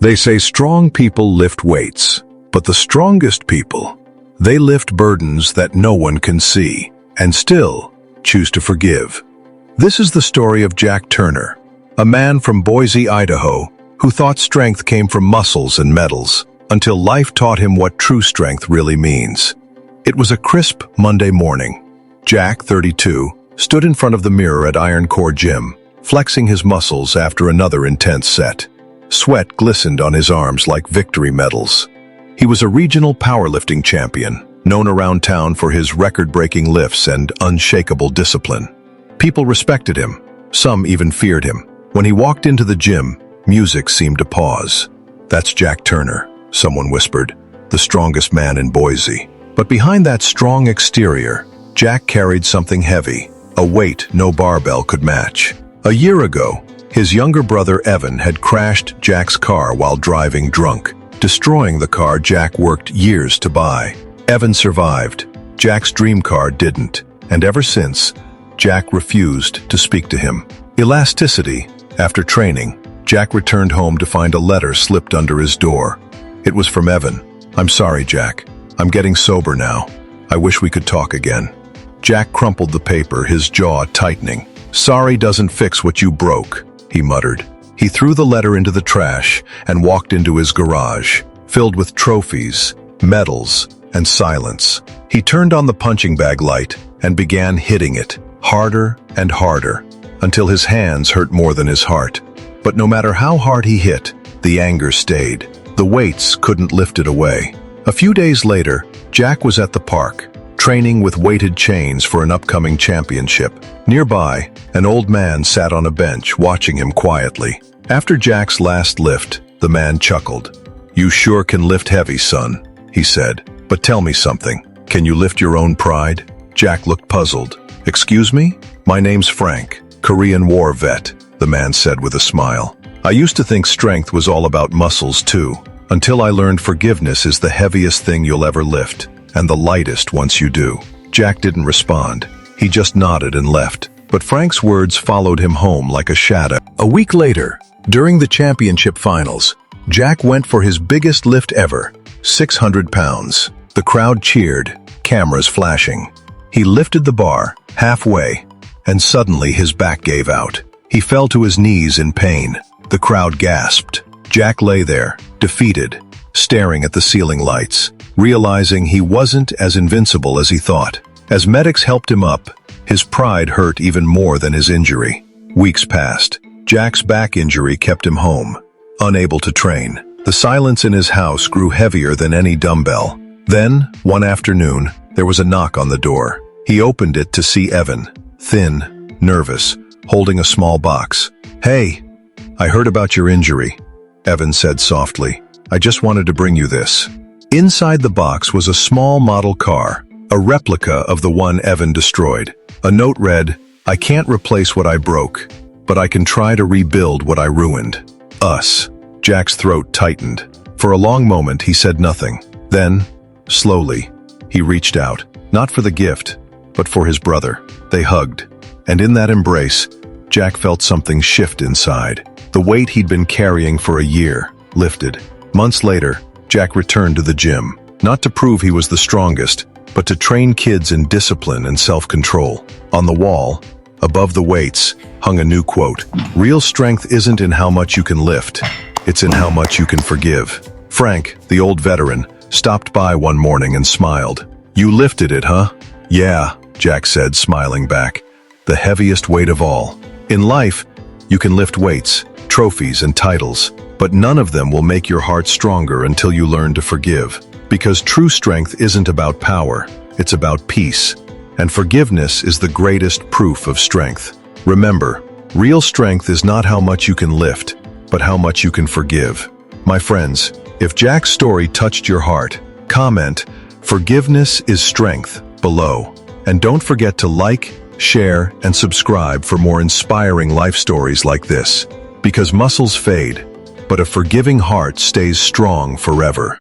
They say strong people lift weights, but the strongest people, they lift burdens that no one can see and still choose to forgive. This is the story of Jack Turner, a man from Boise, Idaho, who thought strength came from muscles and medals until life taught him what true strength really means. It was a crisp Monday morning. Jack, 32, stood in front of the mirror at Iron Core Gym, flexing his muscles after another intense set. Sweat glistened on his arms like victory medals. He was a regional powerlifting champion, known around town for his record-breaking lifts and unshakable discipline. People respected him. Some even feared him. When he walked into the gym, music seemed to pause. "That's Jack Turner," someone whispered, "the strongest man in Boise." But behind that strong exterior, Jack carried something heavy, a weight no barbell could match. A year ago, his younger brother Evan had crashed Jack's car while driving drunk, destroying the car Jack worked years to buy. Evan survived. Jack's dream car didn't, and ever since, Jack refused to speak to him. Elasticity. After training, Jack returned home to find a letter slipped under his door. It was from Evan. "I'm sorry, Jack. I'm getting sober now. I wish we could talk again." Jack crumpled the paper, his jaw tightening. "Sorry doesn't fix what you broke," he muttered. He threw the letter into the trash and walked into his garage, filled with trophies, medals, and silence. He turned on the punching bag light and began hitting it, harder and harder, until his hands hurt more than his heart. But no matter how hard he hit, the anger stayed. The weights couldn't lift it away. A few days later, Jack was at the park, training with weighted chains for an upcoming championship. Nearby, an old man sat on a bench watching him quietly. After Jack's last lift, the man chuckled. "You sure can lift heavy, son," he said. "But tell me something. Can you lift your own pride?" Jack looked puzzled. "Excuse me? My name's Frank, Korean War vet," the man said with a smile. "I used to think strength was all about muscles too, until I learned forgiveness is the heaviest thing you'll ever lift, and the lightest once you do." Jack didn't respond. He just nodded and left. But Frank's words followed him home like a shadow. A week later, during the championship finals, Jack went for his biggest lift ever, 600 pounds. The crowd cheered, cameras flashing. He lifted the bar, halfway, and suddenly his back gave out. He fell to his knees in pain. The crowd gasped. Jack lay there, defeated, staring at the ceiling lights, realizing he wasn't as invincible as he thought. As medics helped him up, his pride hurt even more than his injury. Weeks passed. Jack's back injury kept him home, unable to train. The silence in his house grew heavier than any dumbbell. Then, one afternoon, there was a knock on the door. He opened it to see Evan, thin, nervous, holding a small box. "Hey, I heard about your injury," Evan said softly. "I just wanted to bring you this." Inside the box was a small model car, a replica of the one Evan destroyed. A note read, "I can't replace what I broke, but I can try to rebuild what I ruined. Us." Jack's throat tightened. For a long moment, he said nothing. Then, slowly, he reached out, not for the gift, but for his brother. They hugged, and in that embrace, Jack felt something shift inside. The weight he'd been carrying for a year lifted. Months later, Jack returned to the gym, not to prove he was the strongest, but to train kids in discipline and self-control. On the wall, above the weights, hung a new quote. "Real strength isn't in how much you can lift, it's in how much you can forgive." Frank, the old veteran, stopped by one morning and smiled. "You lifted it, huh?" "Yeah," Jack said, smiling back. "The heaviest weight of all. In life, you can lift weights, trophies, and titles, but none of them will make your heart stronger until you learn to forgive. Because true strength isn't about power, it's about peace. And forgiveness is the greatest proof of strength. Remember, real strength is not how much you can lift, but how much you can forgive." My friends, if Jack's story touched your heart, comment, "Forgiveness is strength," below. And don't forget to like, share, and subscribe for more inspiring life stories like this. Because muscles fade, but a forgiving heart stays strong forever.